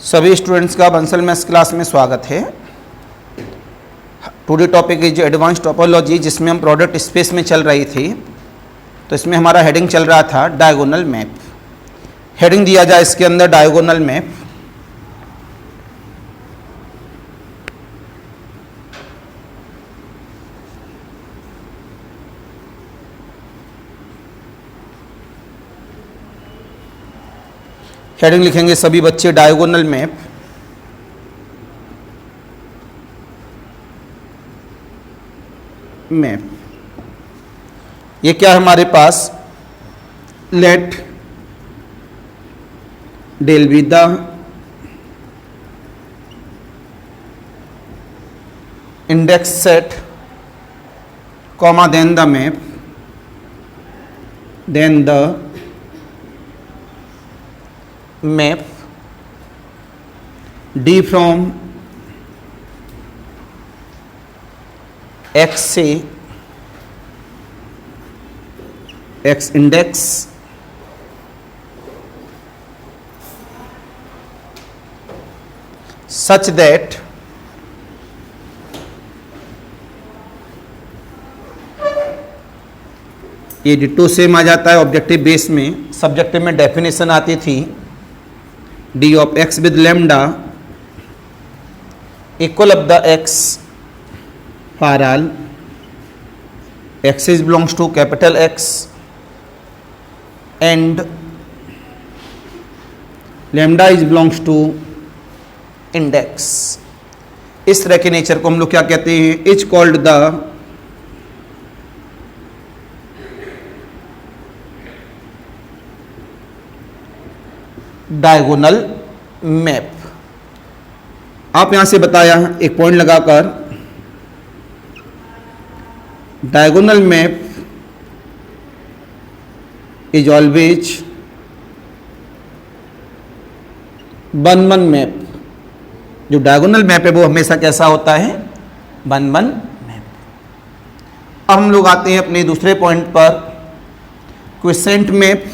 सभी स्टूडेंट्स का Bansal maths class में स्वागत है। Today topic is advance topology, जिसमें हम प्रोडक्ट स्पेस में चल रही थी। तो इसमें हमारा हेडिंग चल रहा था डायगोनल मैप। हेडिंग दिया जाए इसके अंदर डायगोनल मैप। हेडिंग लिखेंगे सभी बच्चे डायगोनल मैप। मैप ये क्या है हमारे पास? Let del be the index set comma then the map, then the map D from X से X index such that ये डिटो सेम आ जाता है ऑब्जेक्टिव बेस में। सब्जेक्टिव में डेफिनेशन आती थी D of x with lambda equal of the x for all x is belongs to capital X and lambda is belongs to index। इस तरह के नेचर को हम लोग क्या कहते हैं? Is called the diagonal map. आप यहां से बताया एक पॉइंट लगाकर, diagonal map is always one one map. जो डायगोनल मैप है वो हमेशा कैसा होता है? One one map. अब हम लोग आते हैं अपने दूसरे पॉइंट पर, क्विसेंट मैप।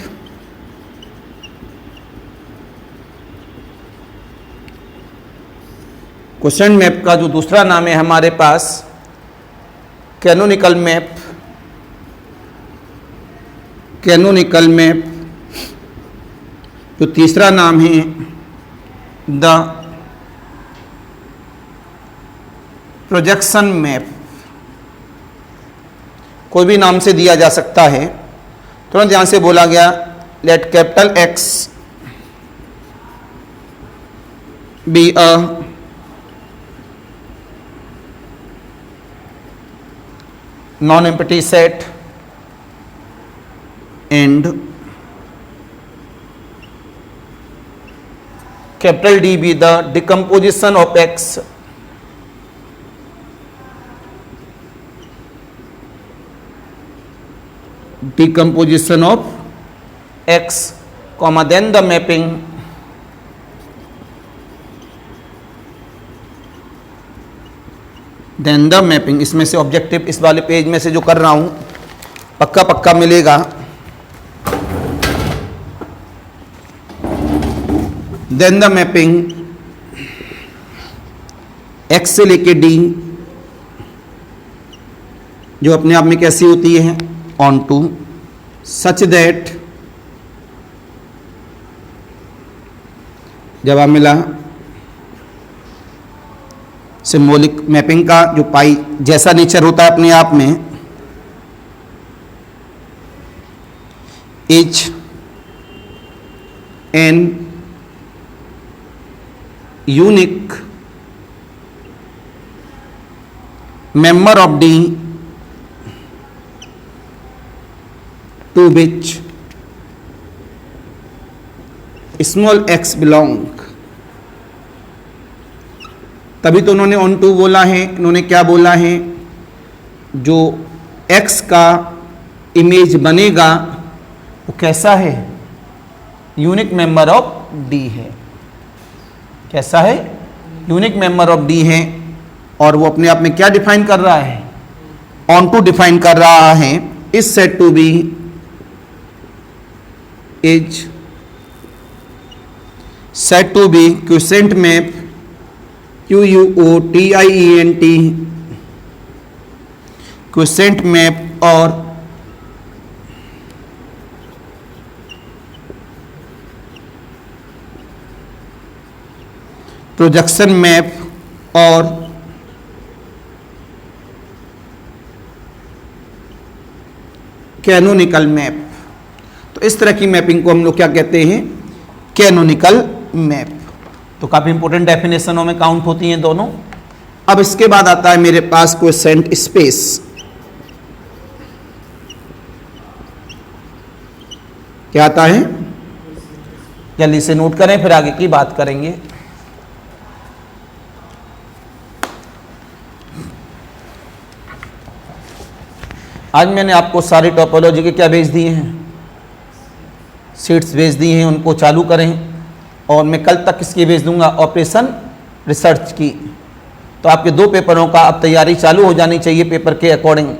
क्वेश्चन मैप का जो दूसरा नाम है हमारे पास कैनोनिकल मैप। कैनोनिकल मैप जो तीसरा नाम है द प्रोजेक्शन मैप। कोई भी नाम से दिया जा सकता है। तुरंत यहां से बोला गया let capital x be a non-empty set and capital D be the decomposition of X decomposition of X comma then the mapping then the mapping. इसमें से ऑब्जेक्टिव इस वाले पेज में से जो कर रहा हूं पक्का पक्का मिलेगा। देन द मैपिंग एक्स से लेके डी जो अपने आप में कैसी होती है? ऑन टू सच दैट जवाब मिला सिंबॉलिक मैपिंग का जो पाई जैसा नेचर होता है अपने आप में, is an unique member of D to which small x belong. तभी तो उन्होंने ऑन टू बोला है। इन्होंने क्या बोला है? जो x का इमेज बनेगा वो कैसा है? यूनिक मेंबर ऑफ d है। कैसा है? यूनिक मेंबर ऑफ d है। और वो अपने आप में क्या डिफाइन कर रहा है? ऑन टू डिफाइन कर रहा है। Is said to be is said to be quotient map, QUOTIENT, quotient map और प्रोजेक्शन मैप और कैनोनिकल मैप। तो इस तरह की मैपिंग को हम लोग क्या कहते हैं? Canonical map. तो काफी इंपॉर्टेंट डेफिनेशनों में काउंट होती हैं दोनों। अब इसके बाद आता है मेरे पास क्वेश्चन स्पेस। क्या आता है? जल्दी से नोट करें, फिर आगे की बात करेंगे। आज मैंने आपको सारी टोपोलॉजी के क्या भेज दिए हैं? शीट्स भेज दिए हैं, उनको चालू करें। और मैं कल तक किसकी भेज दूंगा? ऑपरेशन रिसर्च की। तो आपके 2 पेपरों का अब तैयारी चालू हो जानी चाहिए पेपर के अकॉर्डिंग।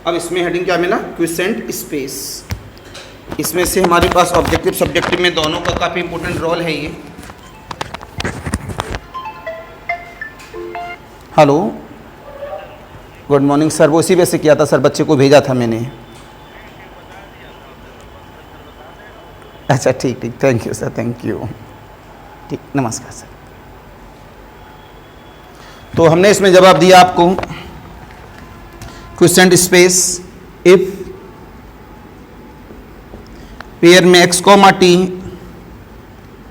अब इसमें हेडिंग क्या मिला, क्विसेंट स्पेस। इसमें से हमारे पास ऑब्जेक्टिव सब्जेक्टिव में दोनों का काफ़ी इंपॉर्टेंट रोल है ये। Hello, good morning sir. वो इसी वजह से किया था सर, बच्चे को भेजा था मैंने। अच्छा ठीक ठीक, thank you sir, thank you. ठीक, नमस्कार सर। तो हमने इसमें जवाब दिया आपको, क्विसेंट स्पेस इफ पेयर में x, t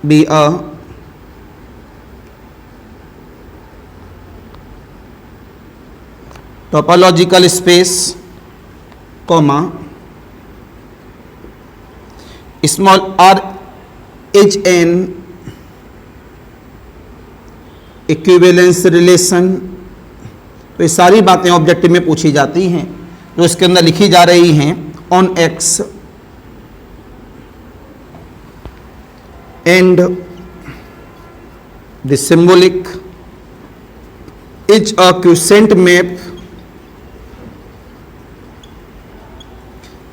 be a topological space, comma small r is an equivalence relation. तो ये सारी बातें ऑब्जेक्टिव में पूछी जाती हैं जो इसके अंदर लिखी जा रही हैं। On x and the symbolic is a quotient map.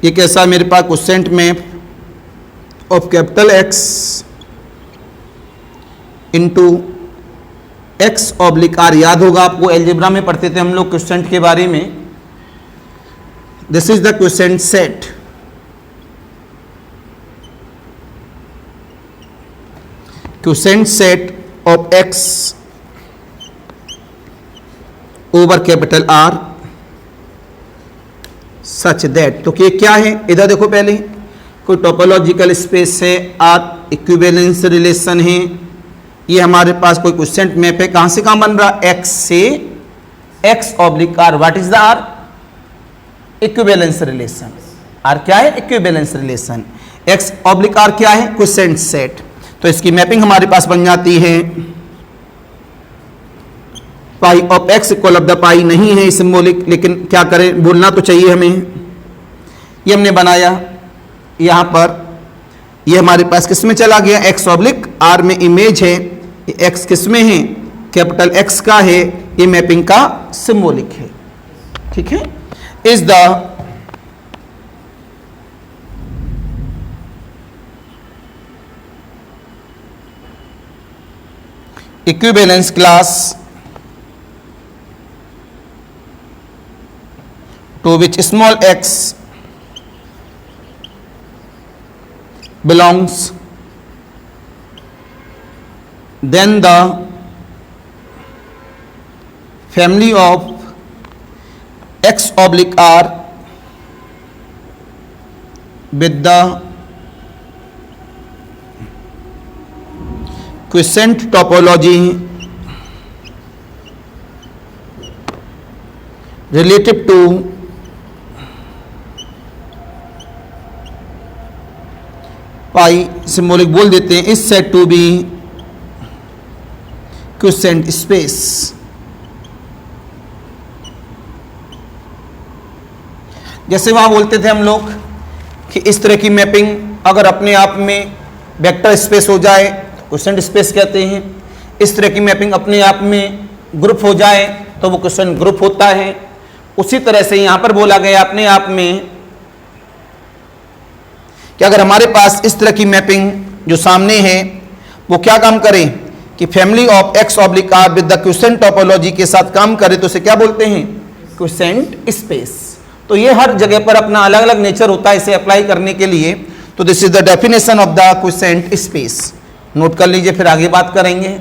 ये कैसा, मेरे पास quotient map of capital X into X oblique R. याद होगा आपको, एलजेब्रा में पढ़ते थे हम लोग क्विसेंट के बारे में। This is the quiescent set. Quiescent set of x over capital R such that. तो ये क्या है, इधर देखो, पहले कोई टोपोलॉजिकल स्पेस है, आर इक्विवेलेंस रिलेशन है, ये हमारे पास कोई क्विसेंट मैप है। कहां से कहां बन रहा, x से x oblique R। What is the R, equivalence relation. R क्या है, equivalence relation. x oblique R क्या है, क्विसेंट सेट। तो इसकी मैपिंग हमारे पास बन जाती है pi of x equal of the pi. नहीं है सिंबॉलिक, लेकिन क्या करें, बोलना तो चाहिए हमें। ये हमने बनाया यहां पर, ये हमारे पास किस में चला गया, x ऑब्लिक R में इमेज है। ये x किस में है, कैपिटल X का है, ये मैपिंग का सिंबॉलिक है। ठीक है, is the equivalence class to which small x belongs, then the family of x oblique R with the quiescent topology relative to पाई, सिंबॉलिक बोल देते हैं, is said to be quotient space. जैसे वहां बोलते थे हम लोग कि इस तरह की मैपिंग अगर अपने आप में वेक्टर स्पेस हो जाए तो क्विसेंट स्पेस कहते हैं। इस तरह की मैपिंग अपने आप में ग्रुप हो जाए तो वो क्विसेंट ग्रुप होता है। उसी तरह से यहां पर बोला गया अपने आप में कि अगर हमारे पास इस तरह की मैपिंग जो सामने है वो क्या काम करे कि family of x oblique R with the quiescent topology के साथ काम करे, तो उसे क्या बोलते हैं, क्विसेंट स्पेस। तो ये हर जगह पर अपना अलग अलग नेचर होता है इसे अप्लाई करने के लिए। तो this is the definition of the quiescent space. Note कर लीजिए, फिर आगे बात करेंगे।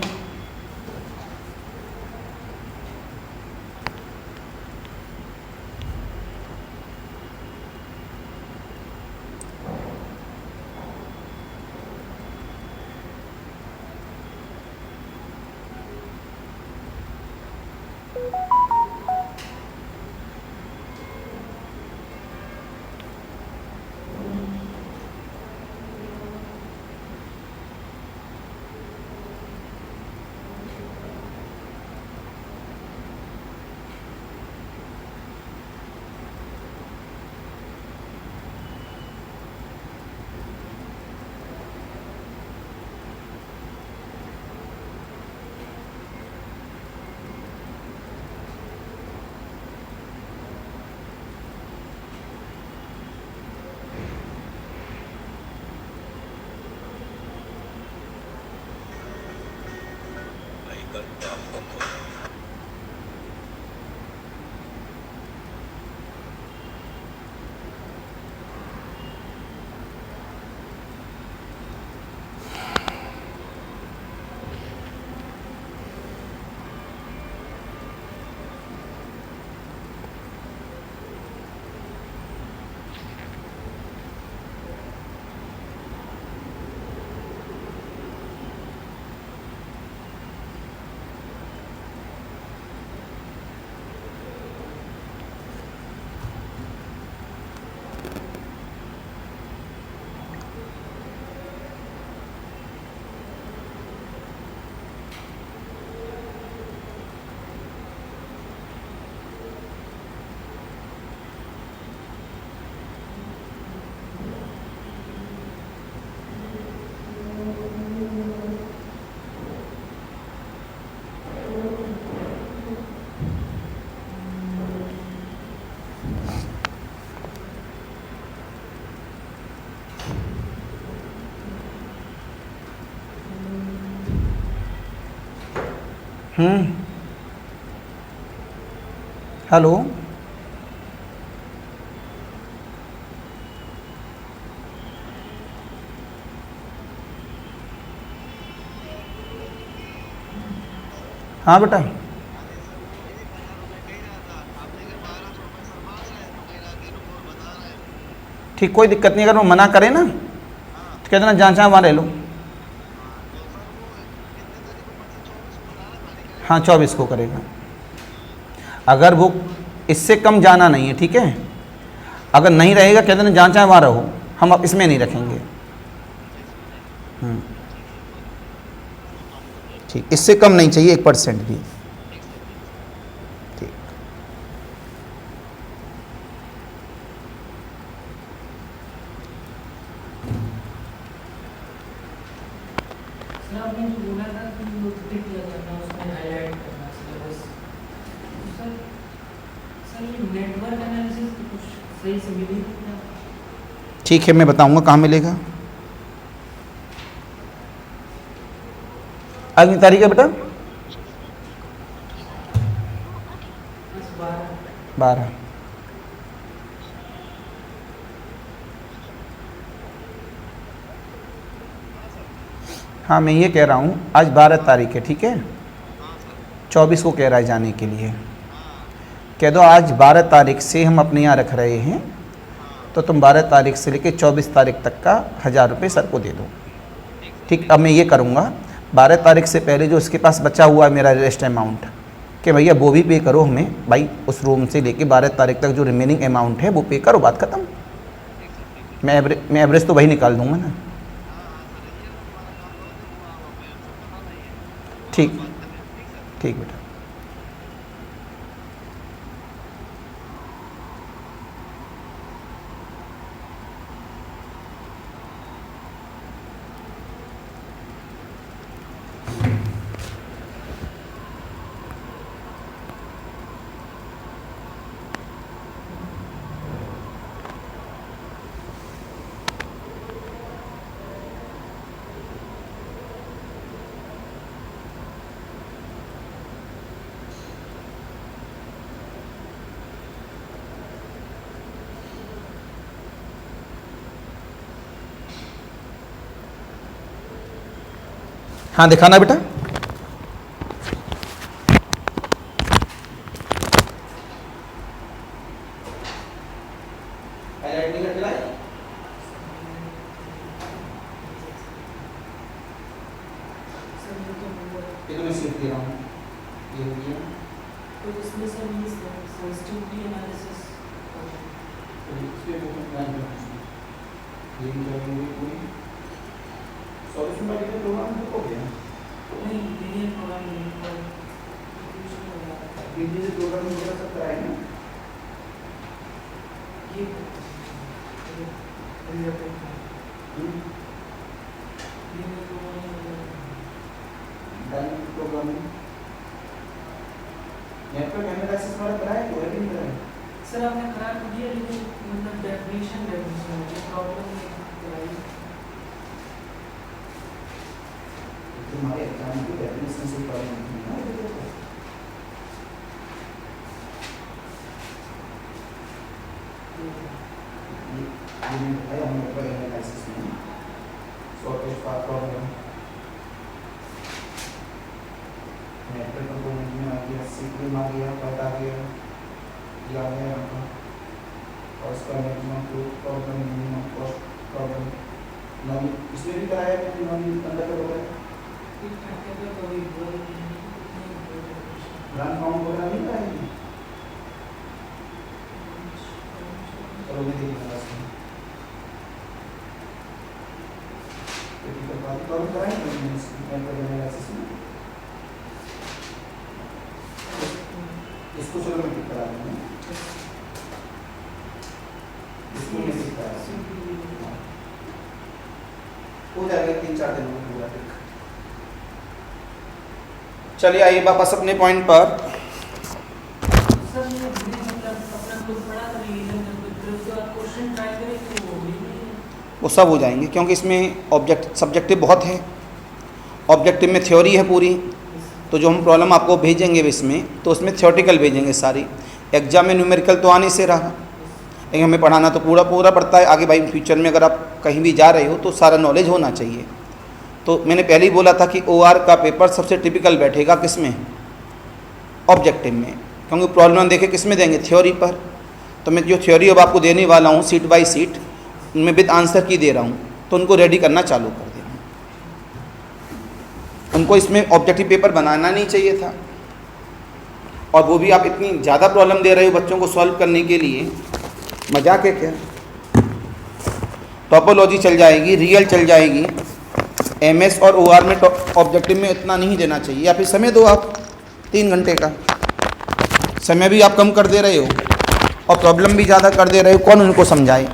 हेलो, हाँ बेटा, ठीक, कोई दिक्कत नहीं। अगर वो मना करे ना तो कह देना जहाँ जहाँ वहाँ रह लो। हाँ 24 को करेगा। अगर वो इससे कम जाना नहीं है, ठीक है, अगर नहीं रहेगा कह देना जहाँ चाहे वहाँ रहो, हम अब इसमें नहीं रखेंगे। ठीक, इससे कम नहीं चाहिए 1% भी। ठीक, आपने जो बोला था कि वो टिक लगाना, उसमें हाईलाइट करना सिलेबस, सर ये नेटवर्क एनालिसिस तो कुछ सही से मिल ही नहीं रहा। ठीक है, मैं बताऊंगा कहाँ मिलेगा। आज की तारीख है बेटा 12। हाँ मैं ये कह रहा हूँ आज 12 तारीख है, ठीक है, 24 को कह रहा है जाने के लिए। कह दो आज 12 तारीख से हम अपने यहाँ रख रहे हैं, तो तुम 12 तारीख से लेकर 24 तारीख तक का 1000 रुपये सर को दे दो। ठीक, अब मैं ये करूँगा 12 तारीख से पहले जो इसके पास बचा हुआ है मेरा रेस्ट अमाउंट, कि भैया वो भी पे करो हमें भाई, उस रूम से लेके 12 तारीख तक जो रिमेनिंग अमाउंट है वो पे करो, बात ख़त्म। मैं एवरेज तो वही निकाल दूंगा ना। ठीक, ठीक बेटा। हाँ दिखाना बेटा। नेटवर्क एनालिसिस वाला कराया कि नहीं कराया? सर आपने करा तो दिया, लेकिन मतलब डेफिनेशन मुझे प्रॉब्लम नहीं कराई। तुम्हारे एग्जाम की डेफिनेशन से प्रॉब्लम नहीं है ये मैंने बताया हम नेटवर्क एनालिसिस में शॉर्टेज का प्रॉब्लम नेटवर्क कंपोनेंट में आ गया, सीक्वेंस आ गया, पता आ गया, ये आ गया आपका, और उसका maximum problem, minimum cost problem non इसमें भी कराया है कि नॉन अंदर का होगा रन काउंट वगैरह नहीं कराएंगे। चलो मैं देखूंगा इसमें प्रॉब्लम कराएंगे नेटवर्क एनालिसिस में। इसको चलो मैं टिक करा दूँगा, इसको मैं टिक करा दूँगा, हो जाएगा 3-4 दिन में पूरा टिक। चलिए आइए वापस अपने पॉइंट पर। सर ये मतलब अपना खुद पढ़ा था रिवीजन करके, फिर उसके बाद क्वेश्चन ट्राई करें तो वो भी नहीं है। वो सब हो जाएंगे क्योंकि इसमें ऑब्जेक्ट सब्जेक्टिव बहुत है, ऑब्जेक्टिव में थ्योरी है पूरी, तो जो हम प्रॉब्लम आपको भेजेंगे इसमें, तो उसमें थ्योरेटिकल भेजेंगे सारी। एग्जाम में न्यूमेरिकल तो आ नहीं से रहा, लेकिन हमें पढ़ाना तो पूरा पूरा पड़ता है। आगे भाई फ्यूचर में अगर आप कहीं भी जा रहे हो तो सारा नॉलेज होना चाहिए। तो मैंने पहले ही बोला था कि OR का पेपर सबसे टिपिकल बैठेगा किस में, ऑब्जेक्टिव में, क्योंकि प्रॉब्लम देखे किस में देंगे, थ्योरी पर। तो मैं जो थ्योरी अब आपको देने वाला हूँ सीट बाय सीट, उनमें विद आंसर की दे रहा हूँ, तो उनको रेडी करना चालू कर देना। उनको इसमें ऑब्जेक्टिव पेपर बनाना नहीं चाहिए था, और वो भी आप इतनी ज़्यादा प्रॉब्लम दे रहे हो बच्चों को सॉल्व करने के लिए, मजाक है क्या। टोपोलॉजी चल जाएगी, रियल चल जाएगी, MS और OR में ऑब्जेक्टिव में इतना नहीं देना चाहिए। या फिर समय दो आप 3 घंटे का, समय भी आप कम कर दे रहे हो और प्रॉब्लम भी ज़्यादा कर दे रहे हो, कौन उनको समझाए।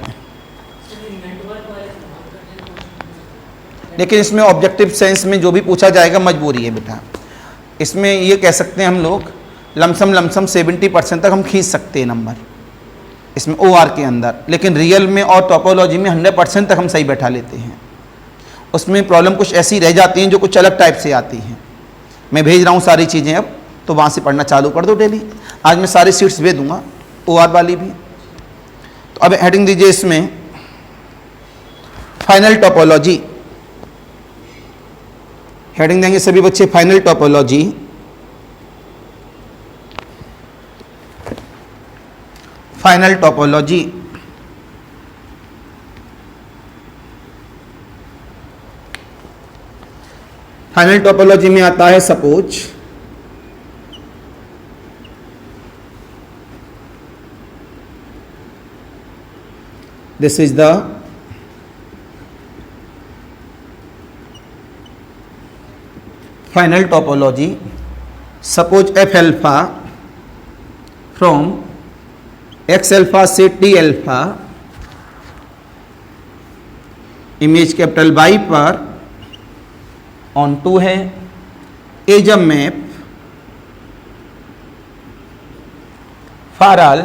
लेकिन इसमें ऑब्जेक्टिव सेंस में जो भी पूछा जाएगा मजबूरी है बेटा। इसमें ये कह सकते हैं हम लोग लमसम 70% तक हम खींच सकते हैं नंबर इसमें OR के अंदर, लेकिन रियल में और टोपोलॉजी में 100% तक हम सही बैठा लेते हैं। उसमें प्रॉब्लम कुछ ऐसी रह जाती हैं जो कुछ अलग टाइप से आती हैं। मैं भेज रहा हूँ सारी चीज़ें, अब तो वहाँ से पढ़ना चालू कर दो डेली। आज मैं सारी सीट्स भेज दूँगा, OR वाली भी। तो अब हेडिंग दीजिए इसमें फाइनल टोपोलॉजी, हेडिंग देंगे सभी बच्चे final topology. Final topology final topology में आता है suppose this is the final topology. Suppose F alpha from X alpha से T alpha image capital Y पर ऑन टू है as a map for all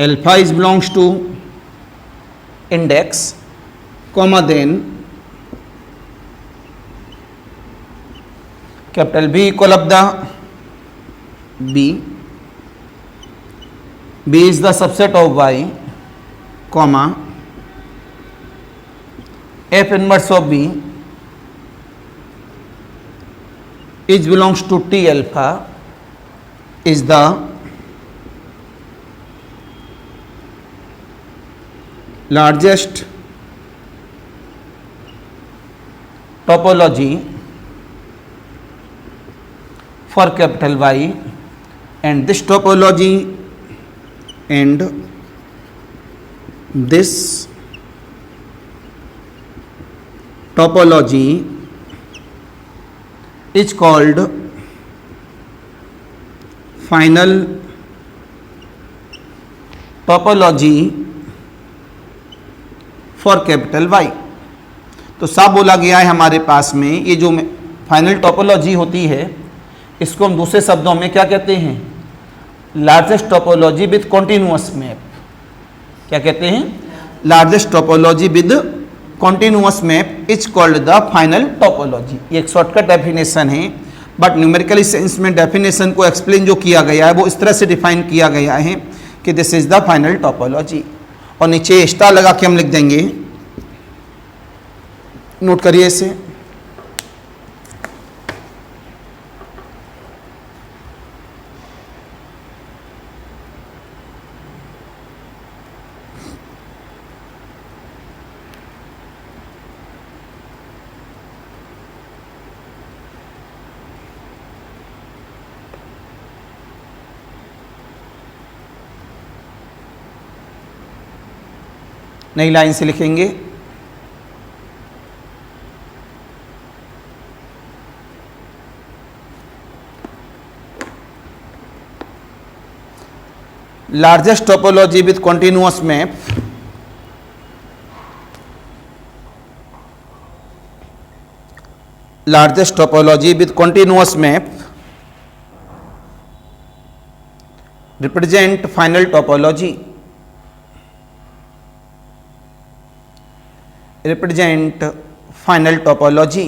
alpha is belongs to index comma then capital B equal of the B is the subset of Y, comma F inverse of B is belongs to T alpha is the largest topology for capital Y, and this topology and this topology is called final topology for capital Y। तो साफ बोला गया है हमारे पास में, ये जो final topology होती है इसको हम दूसरे शब्दों में क्या कहते हैं, largest topology with continuous map. क्या कहते हैं, largest topology with continuous map is called the final topology. ये एक शॉर्टकट डेफिनेशन है, बट न्यूमेरिकल सेंस में डेफिनेशन को एक्सप्लेन जो किया गया है वो इस तरह से डिफाइन किया गया है कि this is the final topology. और नीचे स्टार लगा के हम लिख देंगे, नोट करिए इसे। नई लाइन से लिखेंगे, largest topology with continuous map largest topology with continuous map represent final topology represent final topology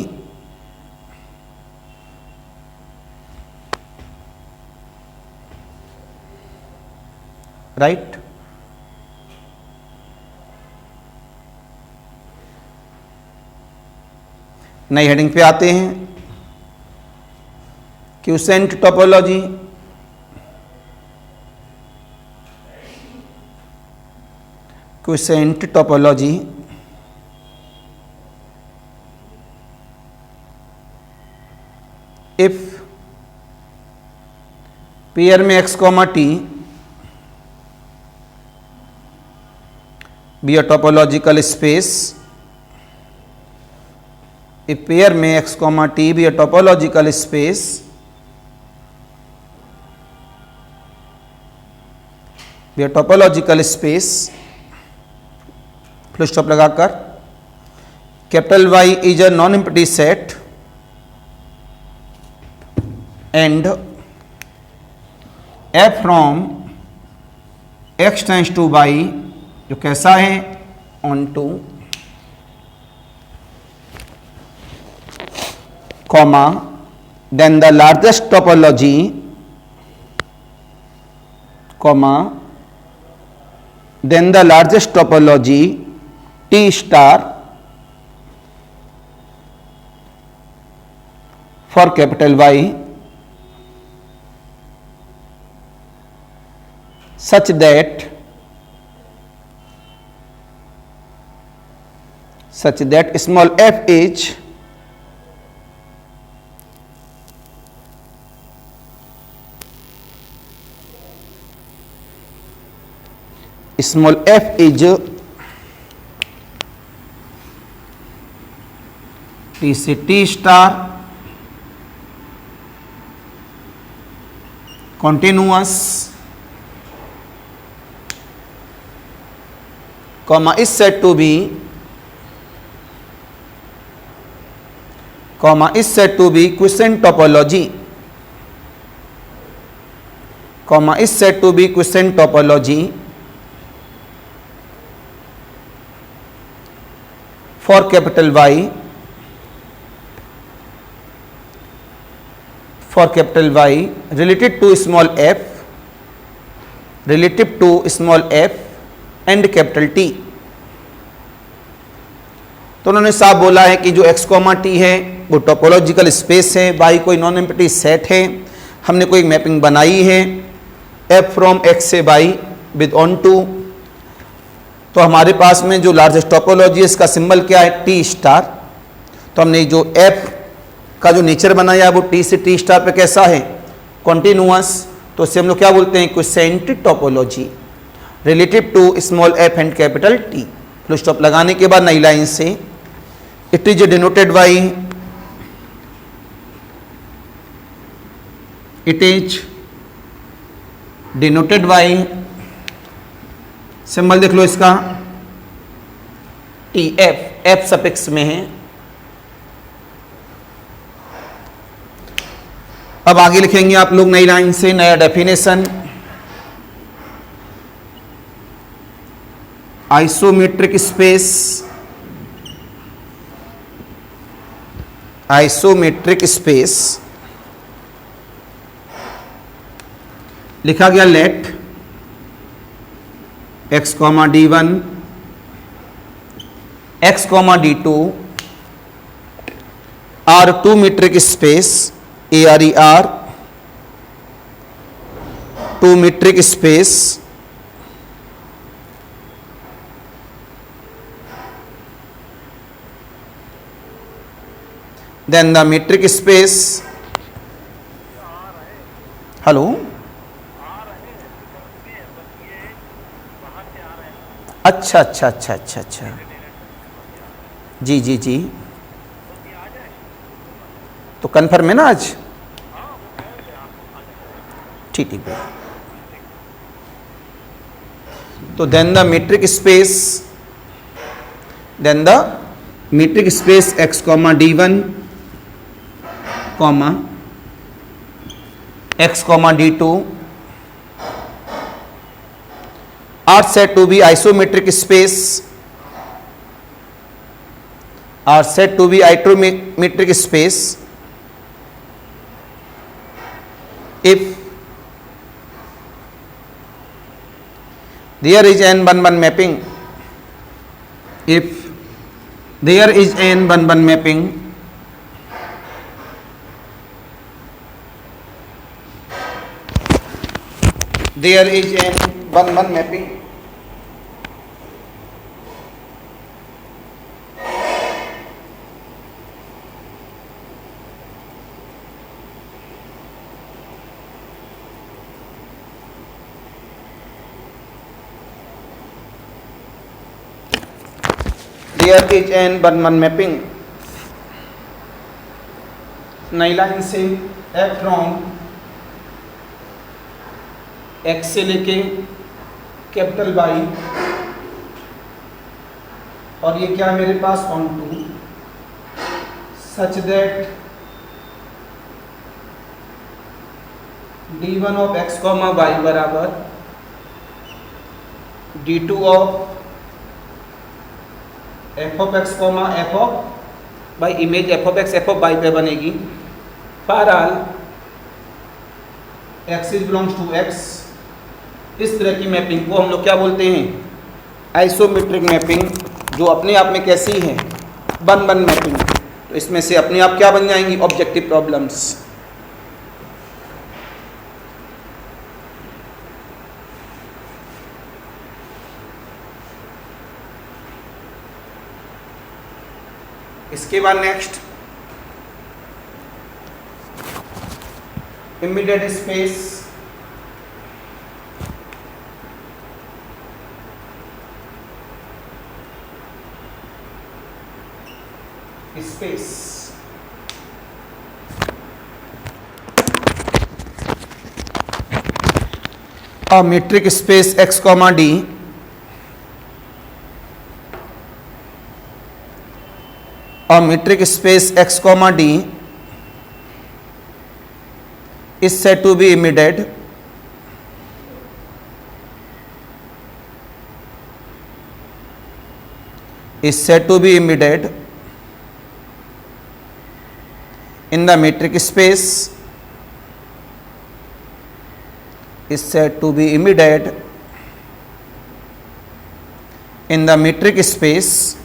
right. नई हेडिंग पे आते हैं, quotient topology. Quiescent topology if pair में x, t be a topological space, if pair में x, t be a topological space, be a topological space, full stop लगाकर, capital Y is a non-empty set and f from x tends to y जो कैसा है on to comma then the largest topology comma then the largest topology T star for capital Y such that small f is T से T star continuous comma is set to be quotient topology for capital Y related to small f and capital T। तो उन्होंने साफ बोला है कि जो x, t है वो टोपोलॉजिकल स्पेस है, y कोई नॉन एम्प्टी सेट है। हमने कोई मैपिंग बनाई है f फ्रॉम x से y विद ऑन टू, तो हमारे पास में जो लार्जेस्ट टोपोलॉजी है इसका सिंबल क्या है T स्टार। तो हमने जो f का जो नेचर बनाया वो T से T स्टार पे कैसा है कॉन्टिन्यूअस, तो उससे हम लोग क्या बोलते हैं quotient topology relative to small f and capital T। Full stop लगाने के बाद नई लाइन से it is denoted by symbol देख लो इसका TF, F सफिक्स में है। अब आगे लिखेंगे आप लोग नई लाइन से नया डेफिनेशन, आइसोमेट्रिक स्पेस लिखा गया late x, d1 x, d2 are two metric space ARER, two metric space then the metric space hello अच्छा अच्छा अच्छा अच्छा अच्छा जी जी जी, तो कन्फर्म है ना आज? ठीक ठीक। तो then the metric space x, d1 x, d2 are said to be isometric space if There is an 1-1 mapping. If there is an 1-1 mapping, there is an 1-1 mapping. There is an 1-1 mapping. नई line से F from X से लेके capital Y, और ये क्या है मेरे पास on to, such that d1 of x comma Y बराबर d2 of F of X comma F of Y, image F of X F of Y पे बनेगी. For all X is belongs to X. इस तरह की mapping को हम लोग क्या बोलते हैं? आइसोमेट्रिक मैपिंग, जो अपने आप में कैसी है? 1-1 मैपिंग. तो इसमें से अपने आप क्या बन जाएंगी? Objective problems. इसके बाद नेक्स्ट इमीडिएट स्पेस. स्पेस और metric space x comma D और metric space x comma D is said to be immediate in the metric space, is said to be immediate in the metric space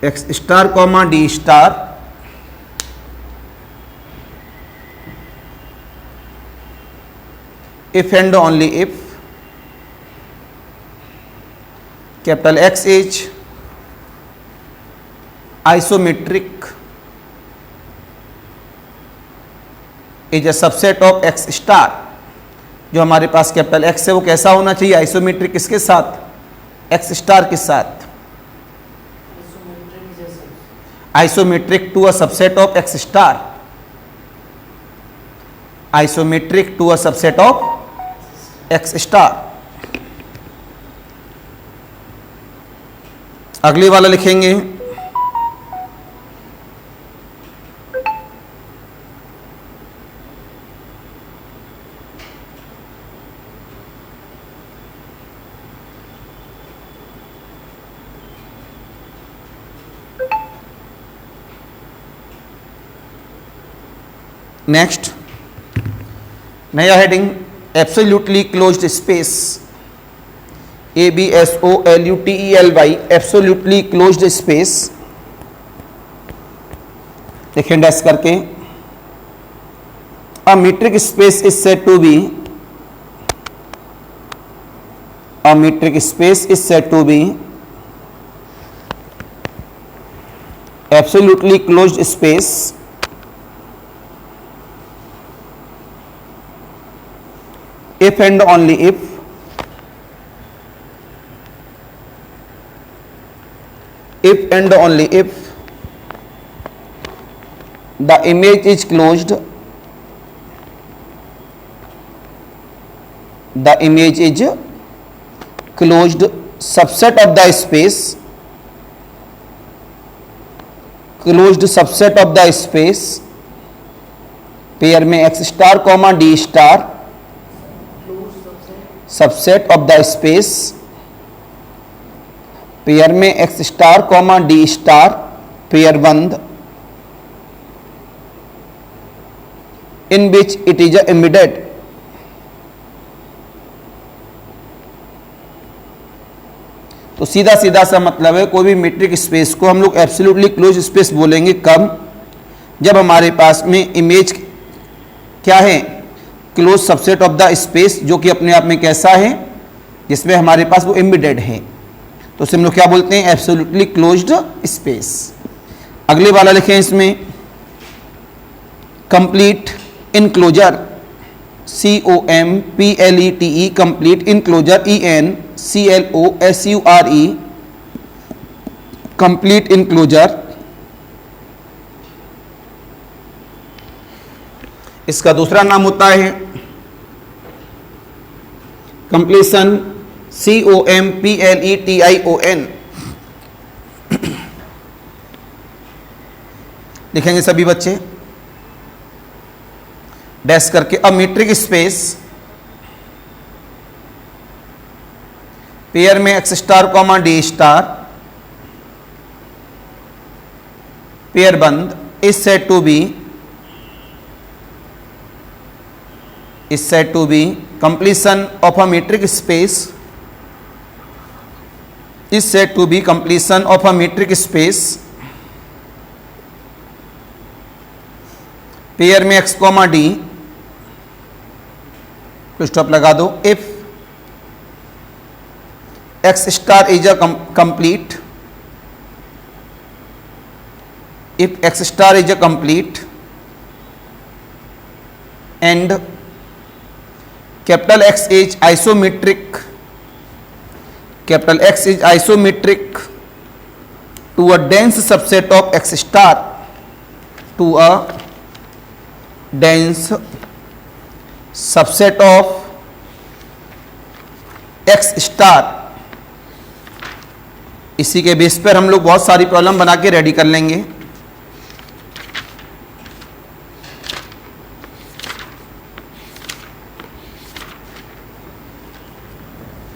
x star comma d star if and only if capital X is isometric is a subset of x star. जो हमारे पास capital X है वो कैसा होना चाहिए? Isometric किसके साथ? x star के साथ. Isometric to a subset of x star. Isometric to a subset of x star. अगली वाला लिखेंगे नेक्स्ट नया heading absolutely closed space. ABSOLUTELY absolutely closed space. देखिए डैश करके. A metric space is said to be absolutely closed space if and only if the image is closed, subset of the space, pair में x star comma d star, subset of the space, pair में x star comma d star, pair बंद. in which it is embedded. तो सीधा सीधा सा मतलब है कोई भी मीट्रिक स्पेस को हम लोग एब्सोल्युटली क्लोज स्पेस बोलेंगे कब, जब हमारे पास में इमेज क्या है, close subset of the space, जो कि अपने आप में कैसा है, जिसमें हमारे पास वो एम्बेडेड है, तो उसे हम लोग क्या बोलते हैं, एब्सोल्युटली क्लोज्ड स्पेस। अगले वाला लिखें इसमें complete enclosure, COMPLETE, complete enclosure, ENCLOSURE, complete enclosure. इसका दूसरा नाम होता है कंप्लीशन, COMPLETION। लिखेंगे सभी बच्चे डैश करके। अब मीट्रिक स्पेस पेयर में X star comma D star, pair बंद, is said to be completion of a metric space, is said to be completion of a metric space pair में X comma D, तो stop लगा दो, if X star is a complete, if X star is a complete and capital X is isometric, capital X is isometric to a dense subset of X star, to a dense subset of X star। इसी के base पर हम लोग बहुत सारी problem बना के ready कर लेंगे।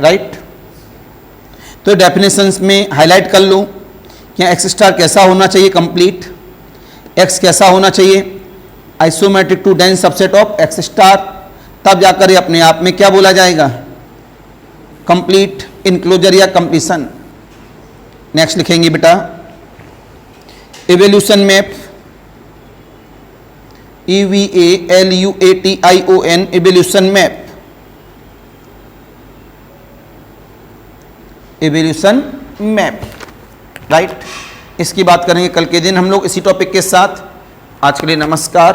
राइट, तो डेफिनेशंस में हाईलाइट कर लो कि एक्स स्टार कैसा होना चाहिए, कंप्लीट, एक्स कैसा होना चाहिए, isometric to dense subset of X star, तब जाकर ये अपने आप में क्या बोला जाएगा, कंप्लीट इनक्लोजर या कंप्लीशन। नेक्स्ट लिखेंगे बेटा evolution map, EVALUATION, evolution map, evolution map. Right, इसकी बात करेंगे कल के दिन हम लोग इसी टॉपिक के साथ। आज के लिए नमस्कार।